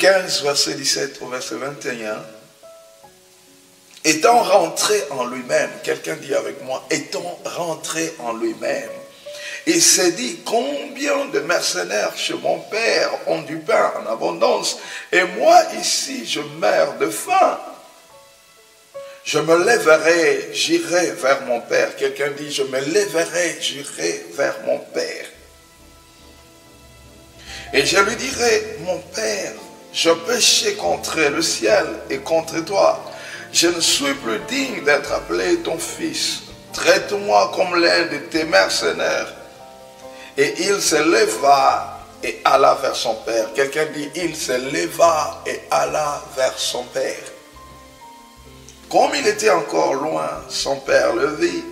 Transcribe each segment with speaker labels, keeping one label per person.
Speaker 1: 15, verset 17 au verset 21. Étant rentré en lui-même, quelqu'un dit avec moi, étant rentré en lui-même, il s'est dit, combien de mercenaires chez mon père ont du pain en abondance, et moi ici je meurs de faim. Je me lèverai, j'irai vers mon père. Quelqu'un dit, je me lèverai, j'irai vers mon père. Et je lui dirai, mon père, je péchais contre le ciel et contre toi. Je ne suis plus digne d'être appelé ton fils. Traite-moi comme l'un de tes mercenaires. Et il se leva et alla vers son père. Quelqu'un dit, il se leva et alla vers son père. Comme il était encore loin, son père le vit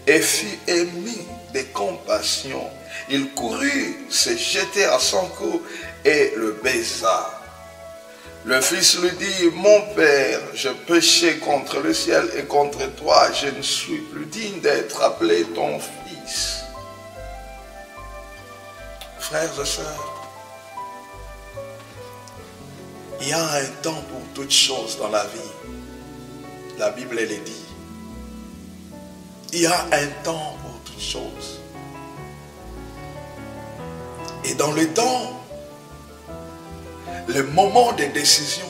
Speaker 1: et fut ému de compassion. Il courut, se jeter à son cou et le baisa. Le fils lui dit, mon père, je péchais contre le ciel et contre toi, je ne suis plus digne d'être appelé ton fils. Frères et sœurs, il y a un temps pour toutes choses dans la vie. La Bible elle dit. Il y a un temps pour toutes choses. Et dans le temps, le moment de décision,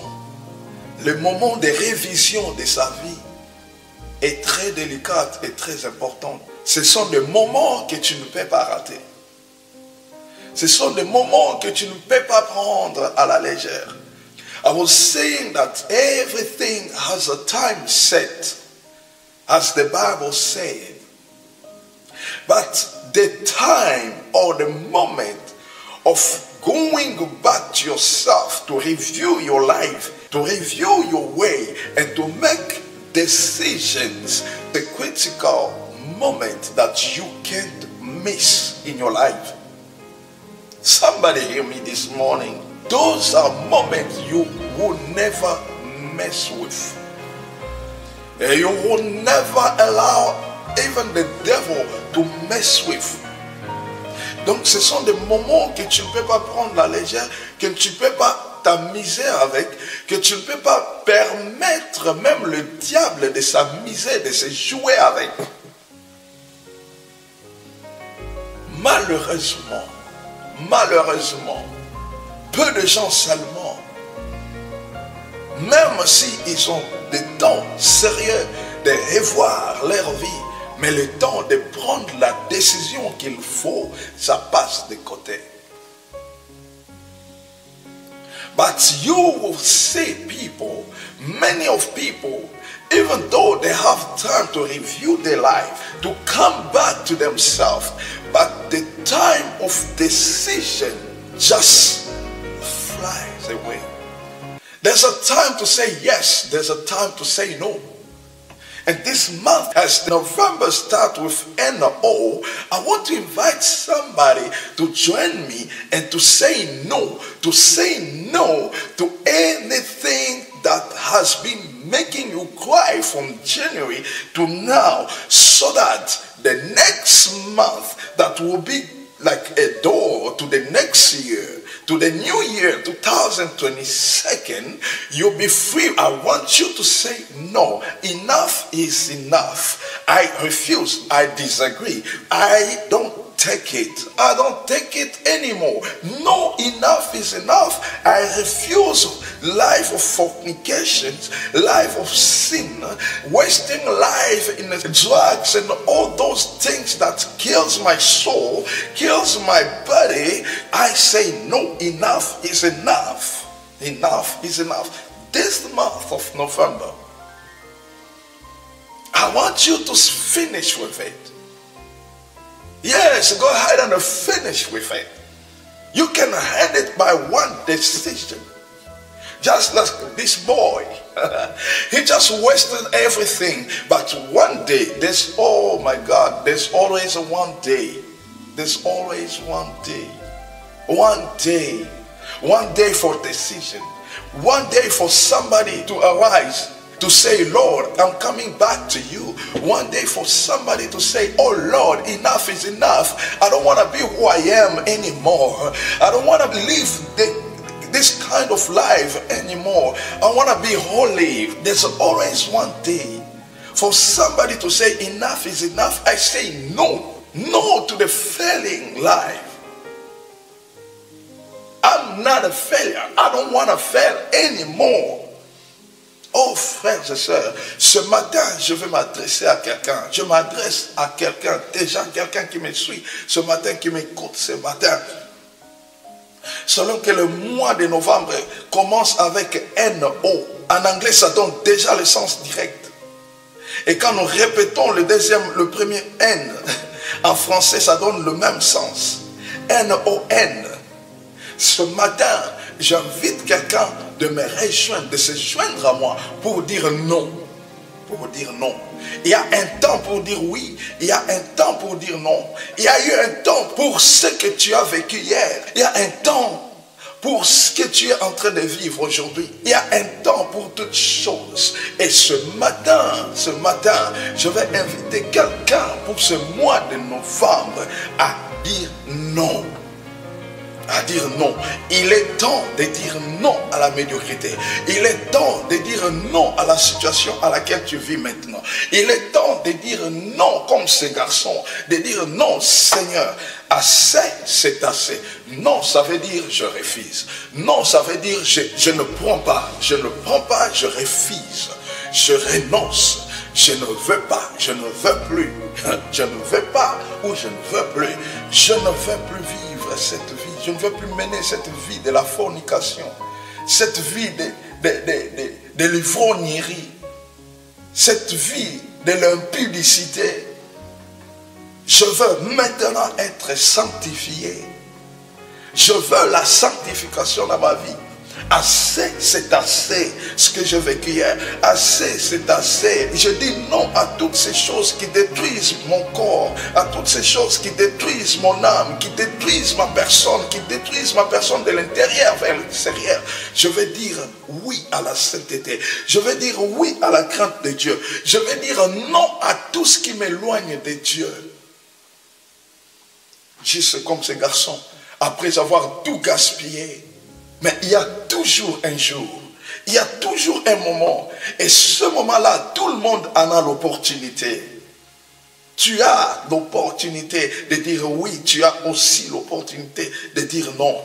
Speaker 1: le moment de révision de sa vie est très délicat et très important. Ce sont des moments que tu ne peux pas rater. Ce sont des moments que tu ne peux pas prendre à la légère. I was saying that everything has a time set, as the Bible said. But the time or the moment of going back to yourself, to review your life, to review your way, and to make decisions, the critical moment that you can't miss in your life. Somebody hear me this morning. Those are moments you will never mess with. You will never allow even the devil to mess with. Donc ce sont des moments que tu ne peux pas prendre à la légère, que tu ne peux pas t'amuser avec, que tu ne peux pas permettre même le diable de s'amuser, de se jouer avec. Malheureusement, peu de gens seulement, même s'ils ont des temps sérieux de revoir leur vie, mais le temps de prendre la décision qu'il faut, ça passe de côté. But you will see people, many of people, even though they have time to review their life, to come back to themselves, but the time of decision just flies away. There's a time to say yes, there's a time to say no. And this month, as November starts with N-O, I want to invite somebody to join me and to say no to anything that has been making you cry from January to now, so that the next month that will be like a door to the next year, to the new year, 2022, you'll be free. I want you to say, no, enough is enough. I refuse. I disagree. I don't take it. I don't take it anymore. No, enough is enough. I refuse life of fornications, life of sin, wasting life in drugs and all those things that kills my soul, kills my body. I say no, enough is enough. Enough is enough. This month of November, I want you to finish with it. Yes, go ahead and finish with it. You can end it by one decision. Just like this boy. He just wasted everything. But one day, there's, oh my God, there's always one day. There's always one day. One day. One day for decision. One day for somebody to arise. To say, Lord, I'm coming back to you. One day for somebody to say, oh Lord, enough is enough. I don't want to be who I am anymore. I don't want to live this kind of life anymore. I want to be holy. There's always one day for somebody to say enough is enough. I say no. No to the failing life. I'm not a failure. I don't want to fail anymore. Oh frères et sœurs, ce matin je vais m'adresser à quelqu'un. Je m'adresse à quelqu'un, déjà quelqu'un qui me suit ce matin, qui m'écoute ce matin. Selon que le mois de novembre commence avec N-O. En anglais ça donne déjà le sens direct. Et quand nous répétons le premier N, en français ça donne le même sens. N-O-N. Ce matin, j'invite quelqu'un de me rejoindre, de se joindre à moi pour dire non. Pour dire non. Il y a un temps pour dire oui. Il y a un temps pour dire non. Il y a eu un temps pour ce que tu as vécu hier. Il y a un temps pour ce que tu es en train de vivre aujourd'hui. Il y a un temps pour toutes choses. Et ce matin, je vais inviter quelqu'un pour ce mois de novembre à dire non. À dire non. Il est temps de dire non à la médiocrité. Il est temps de dire non à la situation à laquelle tu vis maintenant. Il est temps de dire non comme ces garçons. De dire non, Seigneur, assez, c'est assez. Non, ça veut dire je refuse. Non, ça veut dire je ne prends pas. Je ne prends pas, je refuse. Je renonce. Je ne veux pas, je ne veux plus. Je ne veux pas ou je ne veux plus. Je ne veux plus vivre cette vie. Je ne veux plus mener cette vie de la fornication. Cette vie de l'ivrognerie. Cette vie de l'impudicité. Je veux maintenant être sanctifié. Je veux la sanctification dans ma vie. Assez, c'est assez. Ce que j'ai vécu hier, assez, c'est assez. Je dis non à toutes ces choses qui détruisent mon corps, à toutes ces choses qui détruisent mon âme, qui détruisent ma personne, qui détruisent ma personne de l'intérieur vers l'extérieur. Je vais dire oui à la sainteté. Je vais dire oui à la crainte de Dieu. Je vais dire non à tout ce qui m'éloigne de Dieu. Juste comme ces garçons, après avoir tout gaspillé. Mais il y a toujours un jour, il y a toujours un moment, et ce moment-là, tout le monde en a l'opportunité. Tu as l'opportunité de dire oui, tu as aussi l'opportunité de dire non.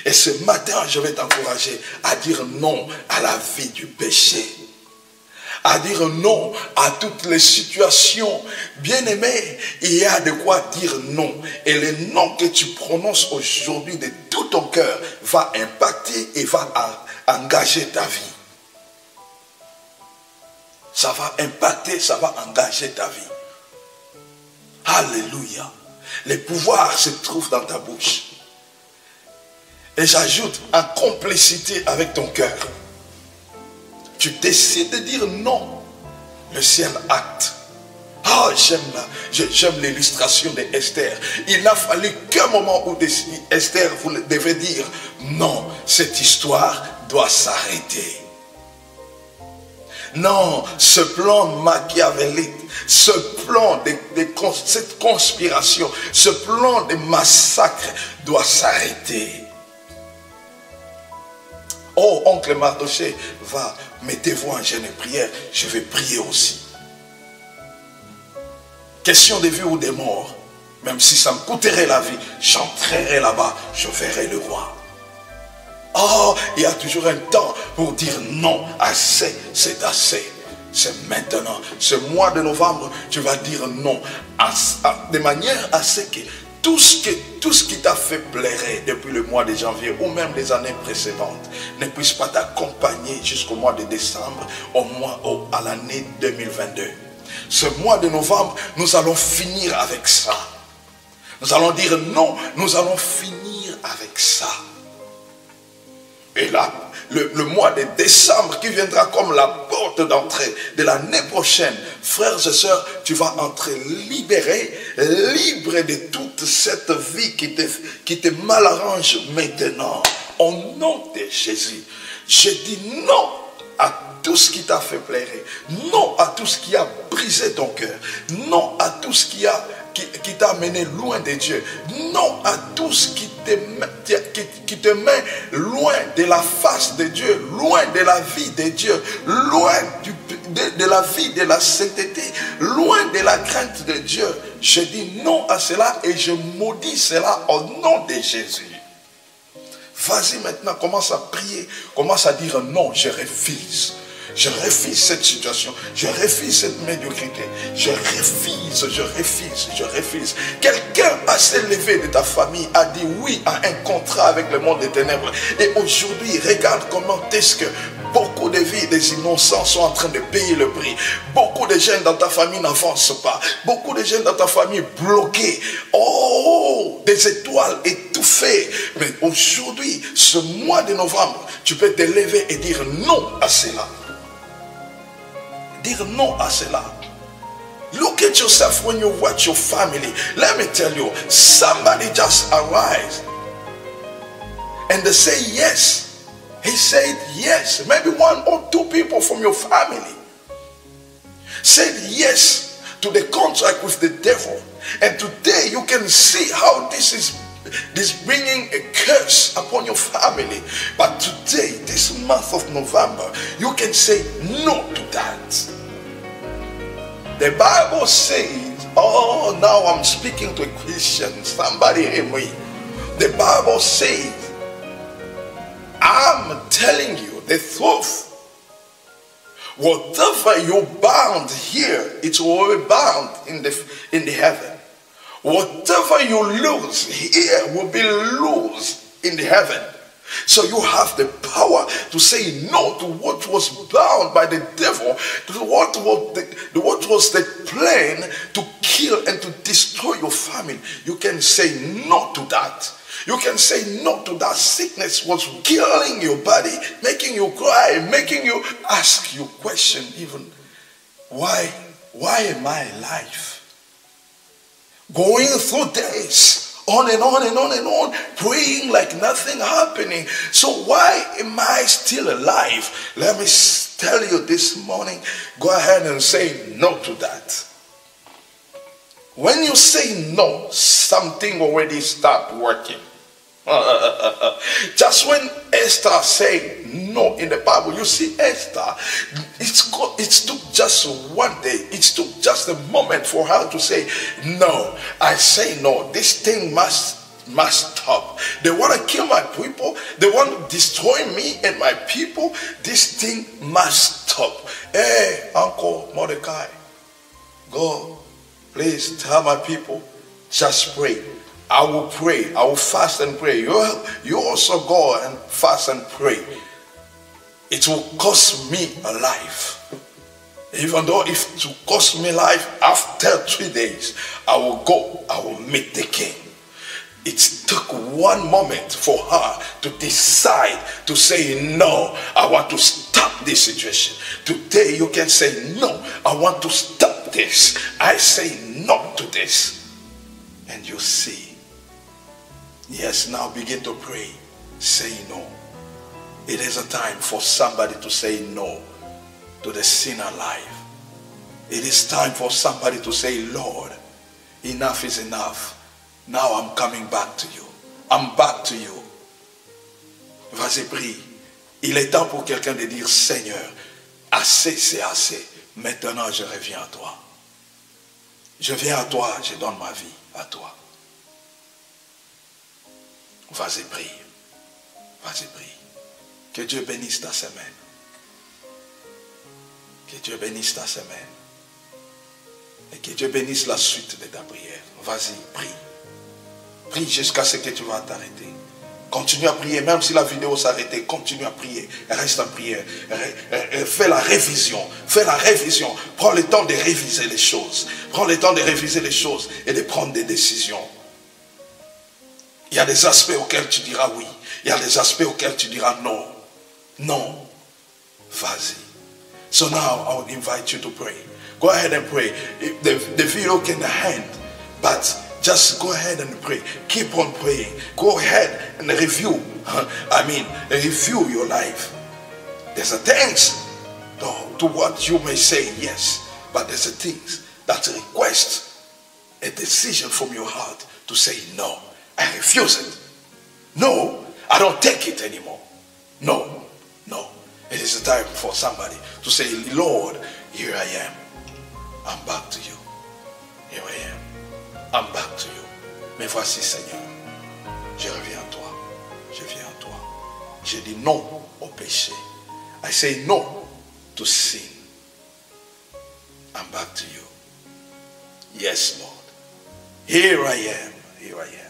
Speaker 1: Et ce matin, je vais t'encourager à dire non à la vie du péché. À dire non à toutes les situations. Bien-aimé, il y a de quoi dire non. Et le non que tu prononces aujourd'hui de tout ton cœur va impacter et va engager ta vie. Ça va impacter, ça va engager ta vie. Alléluia. Le pouvoir se trouve dans ta bouche. Et j'ajoute en complicité avec ton cœur. Tu décides de dire non, le ciel acte. Ah, j'aime l'illustration d'Esther. Il n'a fallu qu'un moment où Esther devait dire non, cette histoire doit s'arrêter. Non, ce plan machiavélique, ce plan cette conspiration, ce plan de massacre doit s'arrêter. Oh, oncle Mardoché, va, mettez-vous en jeûne et prière, je vais prier aussi. Question de vie ou de mort, même si ça me coûterait la vie, j'entrerai là-bas, je verrai le roi. Oh, il y a toujours un temps pour dire non, assez, c'est assez. C'est maintenant, ce mois de novembre, tu vas dire non, de manière à ce que tout ce qui t'a fait pleurer depuis le mois de janvier ou même les années précédentes ne puisse pas t'accompagner jusqu'au mois de décembre, à l'année 2022. Ce mois de novembre, nous allons finir avec ça. Nous allons dire non, nous allons finir avec ça. Et là, le mois de décembre qui viendra comme la porte d'entrée de l'année prochaine, frères et sœurs, tu vas entrer libéré, libre de toute cette vie qui te mal arrange maintenant. Au nom de Jésus, je dis non à tout ce qui t'a fait pleurer, non à tout ce qui a brisé ton cœur, non à tout ce qui a qui t'a mené loin de Dieu. Non à tout ce qui te met loin de la face de Dieu, loin de la vie de Dieu, loin de la vie de la sainteté, loin de la crainte de Dieu. Je dis non à cela et je maudis cela au nom de Jésus. Vas-y maintenant, commence à prier, commence à dire non, je refuse. Je refuse cette situation, je refuse cette médiocrité, je refuse. Quelqu'un a s'élevé de ta famille, a dit oui à un contrat avec le monde des ténèbres. Et aujourd'hui, regarde comment est-ce que beaucoup de vies des innocents sont en train de payer le prix. Beaucoup de jeunes dans ta famille n'avancent pas. Beaucoup de jeunes dans ta famille bloqués. Oh, des étoiles étouffées. Mais aujourd'hui, ce mois de novembre, tu peux te lever et dire non à cela. Dire non à cela. Look at yourself when you watch your family. Let me tell you, somebody just arrived and they say yes. He said yes. Maybe one or two people from your family said yes to the contract with the devil. And today you can see how this is bringing a curse upon your family. But today, this month of November, you can say no to that. The Bible says, oh, now I'm speaking to a Christian. Somebody hear me. The Bible says, I'm telling you the truth. Whatever you bound here, it will be bound in the heaven. Whatever you lose here will be lost in the heaven. So you have the power to say no to what was bound by the devil, to what was the plan to kill and to destroy your family. You can say no to that. You can say no to that sickness was killing your body, making you cry, making you ask you question even, why am I alive? Going through days, on and on and on and on, praying like nothing happening. So why am I still alive? Let me tell you this morning, go ahead and say no to that. When you say no, something already starts working. Just when Esther said no in the Bible, you see Esther, it took just one day, it took just a moment for her to say no. I say no, this thing must stop. They want to kill my people, they want to destroy me and my people. This thing must stop. Hey, Uncle Mordecai, go, please tell my people, just pray. I will pray. I will fast and pray. You also go and fast and pray. It will cost me a life. Even though if it will cost me life, after 3 days, I will go. I will meet the king. It took one moment for her to decide to say, no, I want to stop this situation. Today you can say, no, I want to stop this. I say no to this. And you see. Yes, now begin to pray. Say no. It is a time for somebody to say no to the sinner life. It is time for somebody to say, Lord, enough is enough. Now I'm coming back to you. I'm back to you. Vas-y, prie. Il est temps pour quelqu'un de dire, Seigneur, assez c'est assez. Maintenant je reviens à toi. Je viens à toi, je donne ma vie à toi. Vas-y, prie. Vas-y, prie. Que Dieu bénisse ta semaine. Que Dieu bénisse ta semaine. Et que Dieu bénisse la suite de ta prière. Vas-y, prie. Prie jusqu'à ce que tu vas t'arrêter. Continue à prier. Même si la vidéo s'arrêtait, continue à prier. Reste en prière. Fais la révision. Fais la révision. Prends le temps de réviser les choses. Prends le temps de réviser les choses et de prendre des décisions. Il y a des aspects auxquels tu diras oui. Il y a des aspects auxquels tu diras non. Non. Vas-y. So now I will invite you to pray. Go ahead and pray. The video can end, but just go ahead and pray. Keep on praying. Go ahead and review. Review your life. There's a things to what you may say yes, but there's a things that's a request a decision from your heart to say, no, I refuse it. No, I don't take it anymore. No, no. It is a time for somebody to say, Lord, here I am. I'm back to you. Here I am. I'm back to you. Mais voici, Seigneur. Je reviens à toi. Je viens à toi. Je dis non au péché. I say no to sin. I'm back to you. Yes, Lord. Here I am. Here I am.